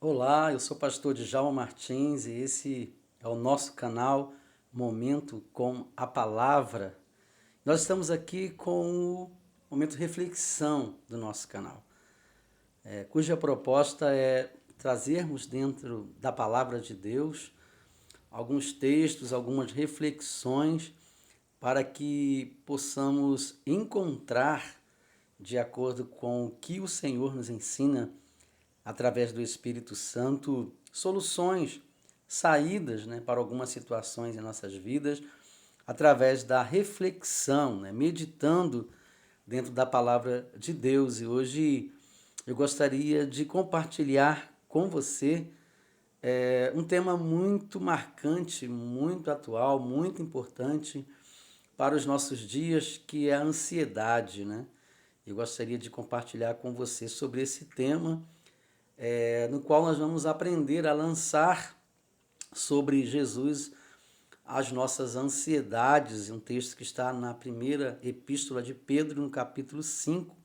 Olá, eu sou o pastor Djalma Martins e esse é o nosso canal Momento com a Palavra. Nós estamos aqui com o momento de reflexão do nosso canal, cuja proposta é trazermos dentro da Palavra de Deus alguns textos, algumas reflexões para que possamos encontrar, de acordo com o que o Senhor nos ensina através do Espírito Santo, soluções, saídas, para algumas situações em nossas vidas, através da reflexão, meditando dentro da palavra de Deus. E hoje eu gostaria de compartilhar com você um tema muito marcante, muito atual, muito importante para os nossos dias, que é a ansiedade, né? Eu gostaria de compartilhar com você sobre esse tema, no qual nós vamos aprender a lançar sobre Jesus as nossas ansiedades, um texto que está na primeira epístola de Pedro, no capítulo 5,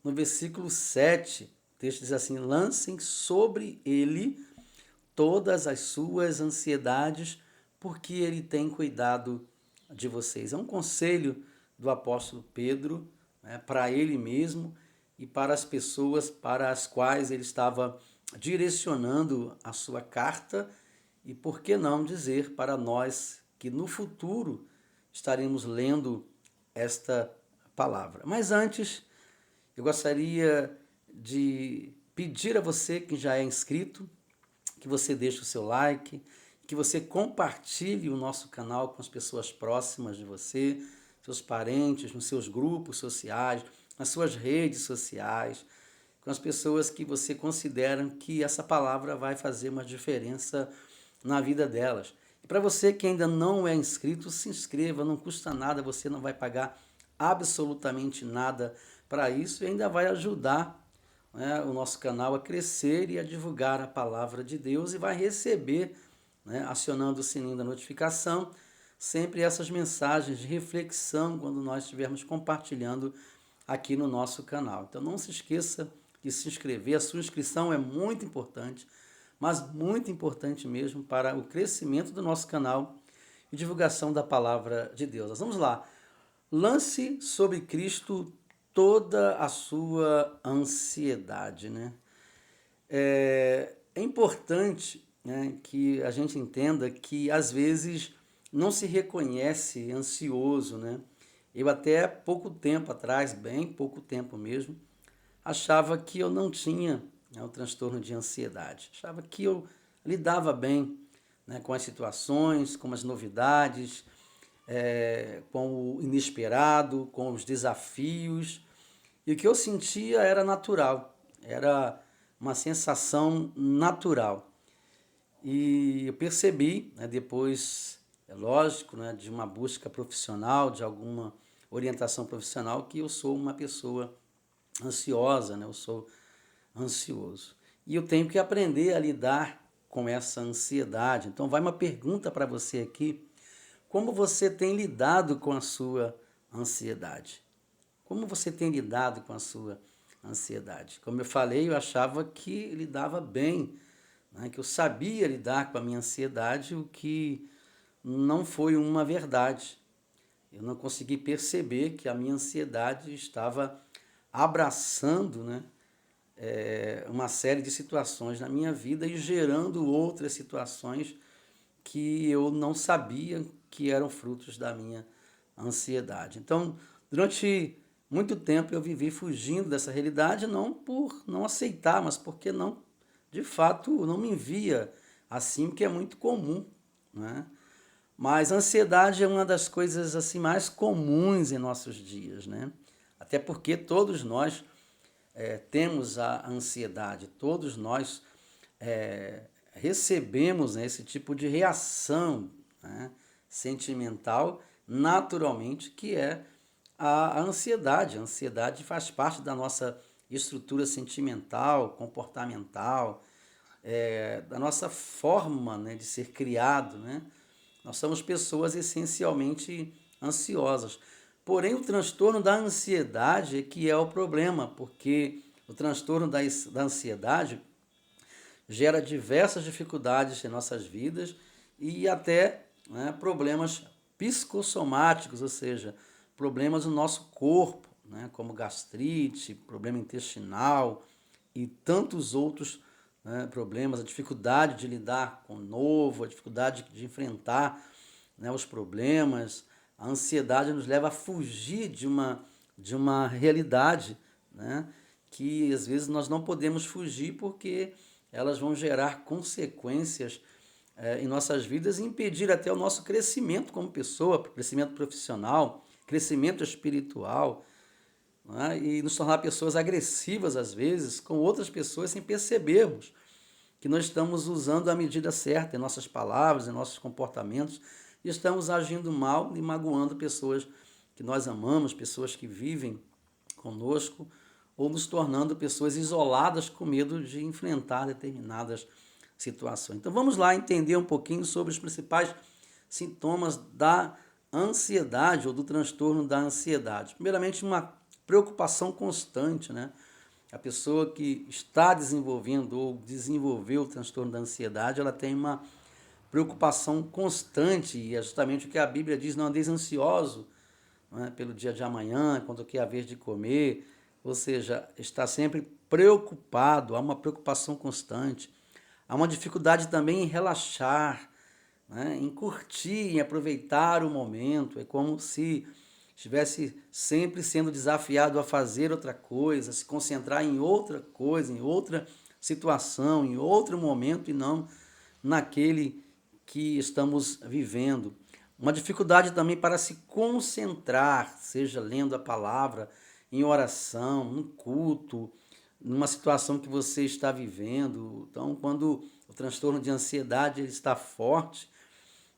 no versículo 7. O texto diz assim: lancem sobre ele todas as suas ansiedades, porque ele tem cuidado de vocês. É um conselho do apóstolo Pedro, para ele mesmo e para as pessoas para as quais ele estava direcionando a sua carta, e por que não dizer para nós que no futuro estaremos lendo esta palavra. Mas antes, eu gostaria de pedir a você que já é inscrito, que você deixe o seu like, que você compartilhe o nosso canal com as pessoas próximas de você, seus parentes, nos seus grupos sociais, nas suas redes sociais, com as pessoas que você considera que essa palavra vai fazer uma diferença na vida delas. E para você que ainda não é inscrito, se inscreva, não custa nada, você não vai pagar absolutamente nada para isso e ainda vai ajudar, o nosso canal a crescer e a divulgar a palavra de Deus, e vai receber, acionando o sininho da notificação, sempre essas mensagens de reflexão quando nós estivermos compartilhando aqui no nosso canal. Então não se esqueça de se inscrever, a sua inscrição é muito importante, mas muito importante mesmo para o crescimento do nosso canal e divulgação da palavra de Deus. Nós vamos lá. Lance sobre Cristo toda a sua ansiedade, né? É importante, que a gente entenda que às vezes não se reconhece ansioso, né? Eu até pouco tempo atrás, bem pouco tempo mesmo, achava que eu não tinha, o transtorno de ansiedade. Achava que eu lidava bem, com as situações, com as novidades, com o inesperado, com os desafios. E o que eu sentia era natural, era uma sensação natural. E eu percebi, depois, é lógico, de uma busca profissional, de alguma orientação profissional, que eu sou uma pessoa ansiosa, eu sou ansioso. E eu tenho que aprender a lidar com essa ansiedade. Então, vai uma pergunta para você aqui: como você tem lidado com a sua ansiedade? Como você tem lidado com a sua ansiedade? Como eu falei, eu achava que lidava bem, que eu sabia lidar com a minha ansiedade, o que não foi uma verdade. Eu não consegui perceber que a minha ansiedade estava abraçando, uma série de situações na minha vida e gerando outras situações que eu não sabia que eram frutos da minha ansiedade. Então, durante muito tempo eu vivi fugindo dessa realidade, não por não aceitar, mas porque não, de fato, não me via assim, que é muito comum, né? Mas a ansiedade é uma das coisas assim mais comuns em nossos dias, né? Até porque todos nós temos a ansiedade, todos nós recebemos, esse tipo de reação, sentimental, naturalmente, que é a ansiedade. A ansiedade faz parte da nossa estrutura sentimental, comportamental, da nossa forma, de ser criado, né? Nós somos pessoas essencialmente ansiosas. Porém, o transtorno da ansiedade é que é o problema, porque o transtorno da ansiedade gera diversas dificuldades em nossas vidas e até, né, problemas psicossomáticos, ou seja, problemas no nosso corpo, né, como gastrite, problema intestinal e tantos outros, né, problemas, a dificuldade de lidar com o novo, a dificuldade de enfrentar, né, os problemas, a ansiedade nos leva a fugir de uma realidade, né, que às vezes nós não podemos fugir porque elas vão gerar consequências em nossas vidas e impedir até o nosso crescimento como pessoa, crescimento profissional, crescimento espiritual, né? E nos tornar pessoas agressivas às vezes com outras pessoas sem percebermos que nós estamos usando a medida certa em nossas palavras, em nossos comportamentos e estamos agindo mal e magoando pessoas que nós amamos, pessoas que vivem conosco ou nos tornando pessoas isoladas com medo de enfrentar determinadas situações. Então vamos lá entender um pouquinho sobre os principais sintomas da ansiedade ou do transtorno da ansiedade. Primeiramente, uma preocupação constante, né? A pessoa que está desenvolvendo ou desenvolveu o transtorno da ansiedade, ela tem uma preocupação constante, e é justamente o que a Bíblia diz: não andeis ansioso, né, pelo dia de amanhã, quando que é a vez de comer, ou seja, está sempre preocupado, há uma preocupação constante, há uma dificuldade também em relaxar, né, em curtir, em aproveitar o momento, é como se estivesse sempre sendo desafiado a fazer outra coisa, a se concentrar em outra coisa, em outra situação, em outro momento e não naquele que estamos vivendo. Uma dificuldade também para se concentrar, seja lendo a palavra, em oração, num culto, numa situação que você está vivendo. Então, quando o transtorno de ansiedade ele está forte,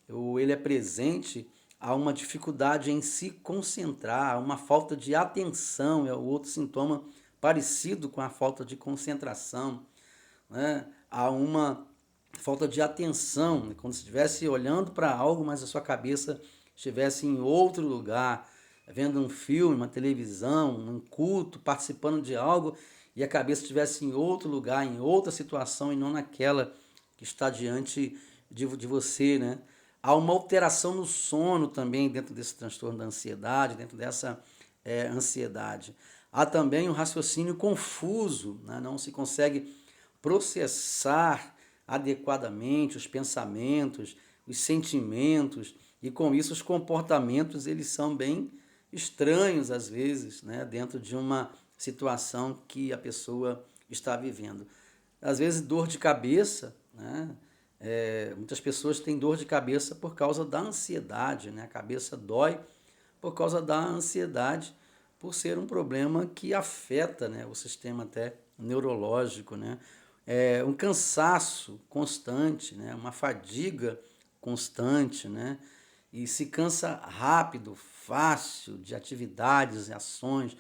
ou ele é presente, há uma dificuldade em se concentrar, há uma falta de atenção, é o outro sintoma parecido com a falta de concentração, né? Há uma falta de atenção, né? Como se estivesse olhando para algo, mas a sua cabeça estivesse em outro lugar, vendo um filme, uma televisão, um culto, participando de algo, e a cabeça estivesse em outro lugar, em outra situação, e não naquela que está diante de você, né? Há uma alteração no sono também dentro desse transtorno da ansiedade, dentro dessa ansiedade. Há também um raciocínio confuso, né? Não se consegue processar adequadamente os pensamentos, os sentimentos, e com isso os comportamentos eles são bem estranhos às vezes, né? Dentro de uma situação que a pessoa está vivendo. Às vezes dor de cabeça, né? Muitas pessoas têm dor de cabeça por causa da ansiedade, né? A cabeça dói por causa da ansiedade, por ser um problema que afeta, né, o sistema até neurológico, né? Um cansaço constante, né? Uma fadiga constante, né? E se cansa rápido, fácil de atividades, ações,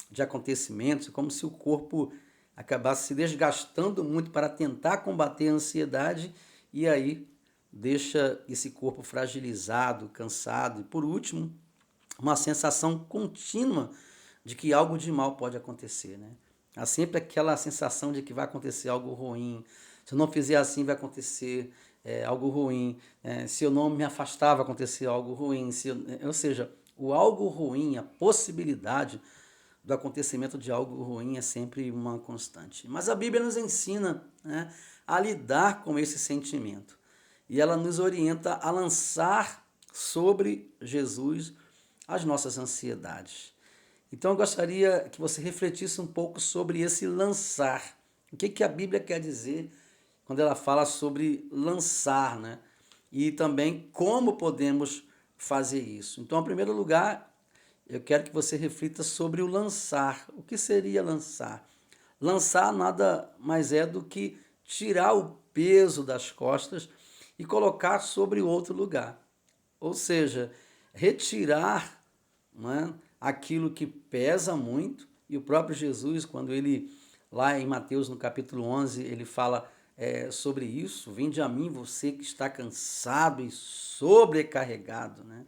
de acontecimentos, como se o corpo acabasse se desgastando muito para tentar combater a ansiedade e aí deixa esse corpo fragilizado, cansado e, por último, uma sensação contínua de que algo de mal pode acontecer, né? Há sempre aquela sensação de que vai acontecer algo ruim. Se eu não fizer assim, vai acontecer algo ruim. Se eu não me afastar, vai acontecer algo ruim. Ou seja, o algo ruim, a possibilidade do acontecimento de algo ruim é sempre uma constante. Mas a Bíblia nos ensina, né, a lidar com esse sentimento. E ela nos orienta a lançar sobre Jesus as nossas ansiedades. Então eu gostaria que você refletisse um pouco sobre esse lançar. O que a Bíblia quer dizer quando ela fala sobre lançar, né? E também como podemos fazer isso. Então, em primeiro lugar, eu quero que você reflita sobre o lançar. O que seria lançar? Lançar nada mais é do que tirar o peso das costas e colocar sobre outro lugar. Ou seja, retirar, não é, aquilo que pesa muito. E o próprio Jesus, quando ele, lá em Mateus, no capítulo 11, ele fala sobre isso: vinde a mim, você que está cansado e sobrecarregado, né?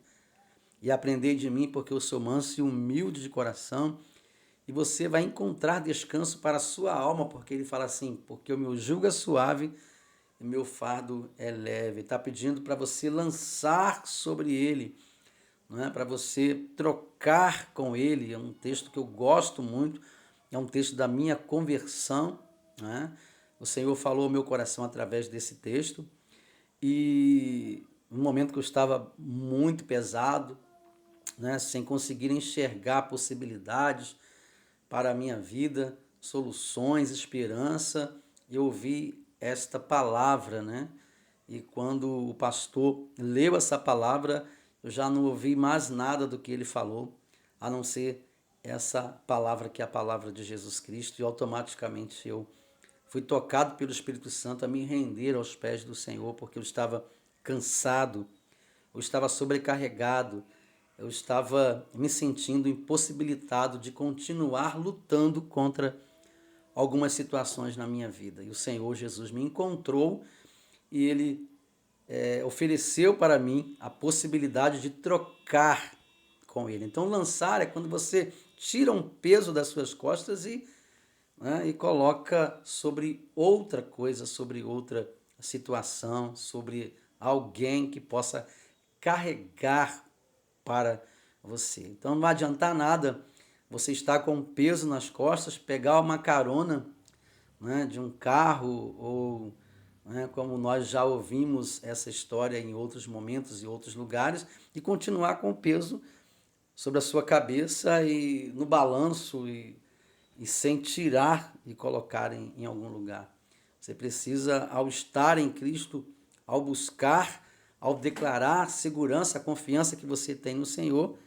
E aprendei de mim, porque eu sou manso e humilde de coração, e você vai encontrar descanso para a sua alma, porque ele fala assim, porque o meu jugo é suave e meu fardo é leve. Está pedindo para você lançar sobre ele, não é? Para você trocar com ele. É um texto que eu gosto muito, é um texto da minha conversão, não é? O Senhor falou ao meu coração através desse texto, e no momento que eu estava muito pesado, né, sem conseguir enxergar possibilidades para a minha vida, soluções, esperança, eu ouvi esta palavra, né? E quando o pastor leu essa palavra, eu já não ouvi mais nada do que ele falou, a não ser essa palavra que é a palavra de Jesus Cristo, e automaticamente eu fui tocado pelo Espírito Santo a me render aos pés do Senhor, porque eu estava cansado, eu estava sobrecarregado, eu estava me sentindo impossibilitado de continuar lutando contra algumas situações na minha vida. E o Senhor Jesus me encontrou e ele ofereceu para mim a possibilidade de trocar com ele. Então, lançar é quando você tira um peso das suas costas e coloca sobre outra coisa, sobre outra situação, sobre alguém que possa carregar para você. Então não vai adiantar nada você estar com um peso nas costas, pegar uma carona, né, de um carro ou, né, como nós já ouvimos essa história em outros momentos e outros lugares, e continuar com o peso sobre a sua cabeça e no balanço e sem tirar e colocar em algum lugar. Você precisa, ao estar em Cristo, ao buscar, ao declarar a segurança, a confiança que você tem no Senhor,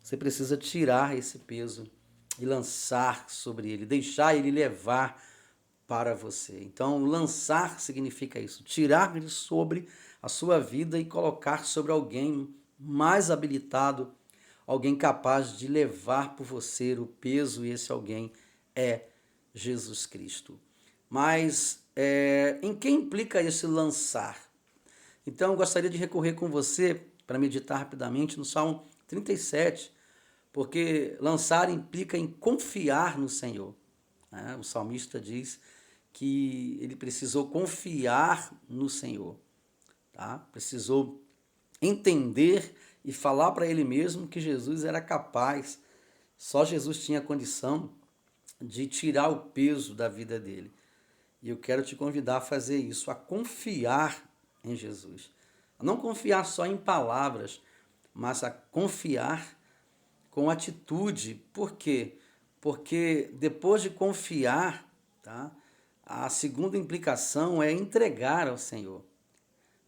você precisa tirar esse peso e lançar sobre ele, deixar ele levar para você. Então, lançar significa isso, tirar de sobre a sua vida e colocar sobre alguém mais habilitado, alguém capaz de levar por você o peso, e esse alguém é Jesus Cristo. Mas em que implica esse lançar? Então, eu gostaria de recorrer com você para meditar rapidamente no Salmo 37, porque lançar implica em confiar no Senhor, né? O salmista diz que ele precisou confiar no Senhor, tá? Precisou entender e falar para ele mesmo que Jesus era capaz, só Jesus tinha condição de tirar o peso da vida dele. E eu quero te convidar a fazer isso, a confiar em Jesus. A não confiar só em palavras, mas a confiar com atitude. Por quê? Porque depois de confiar, tá? A segunda implicação é entregar ao Senhor.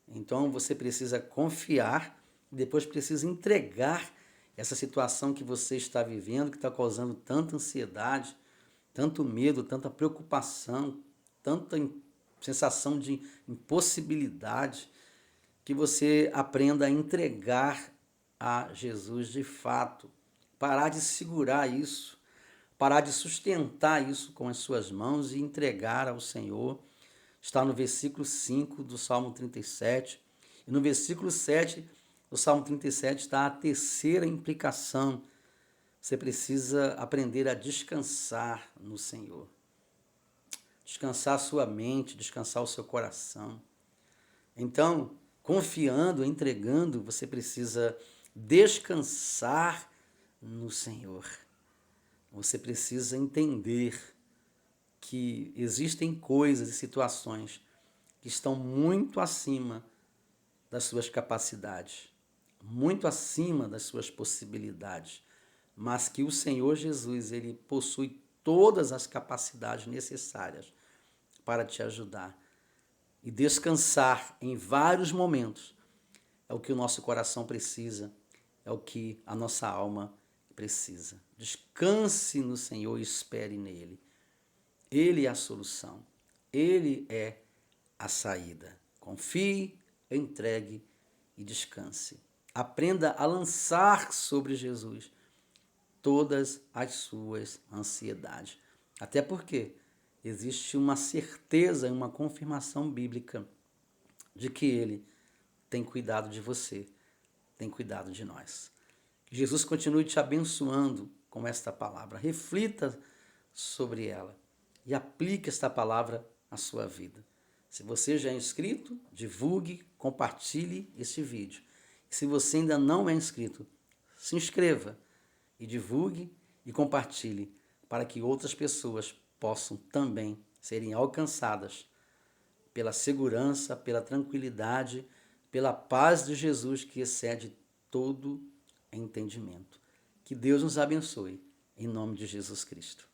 Então você precisa confiar e depois precisa entregar essa situação que você está vivendo, que está causando tanta ansiedade, tanto medo, tanta preocupação, tanta sensação de impossibilidade, que você aprenda a entregar a Jesus de fato. Parar de segurar isso, parar de sustentar isso com as suas mãos e entregar ao Senhor. Está no versículo 5 do Salmo 37. E no versículo 7 do Salmo 37 está a terceira implicação. Você precisa aprender a descansar no Senhor. Descansar a sua mente, descansar o seu coração. Então, confiando, entregando, você precisa descansar no Senhor. Você precisa entender que existem coisas e situações que estão muito acima das suas capacidades, muito acima das suas possibilidades, mas que o Senhor Jesus, ele possui todas as capacidades necessárias para te ajudar. E descansar em vários momentos é o que o nosso coração precisa, é o que a nossa alma precisa. Descanse no Senhor e espere nele. Ele é a solução. Ele é a saída. Confie, entregue e descanse. Aprenda a lançar sobre Jesus todas as suas ansiedades. Até porque existe uma certeza e uma confirmação bíblica de que ele tem cuidado de você, tem cuidado de nós. Que Jesus continue te abençoando com esta palavra. Reflita sobre ela e aplique esta palavra à sua vida. Se você já é inscrito, divulgue, compartilhe este vídeo. Se você ainda não é inscrito, se inscreva e divulgue e compartilhe para que outras pessoas possam também serem alcançadas pela segurança, pela tranquilidade, pela paz de Jesus que excede todo entendimento. Que Deus nos abençoe, em nome de Jesus Cristo.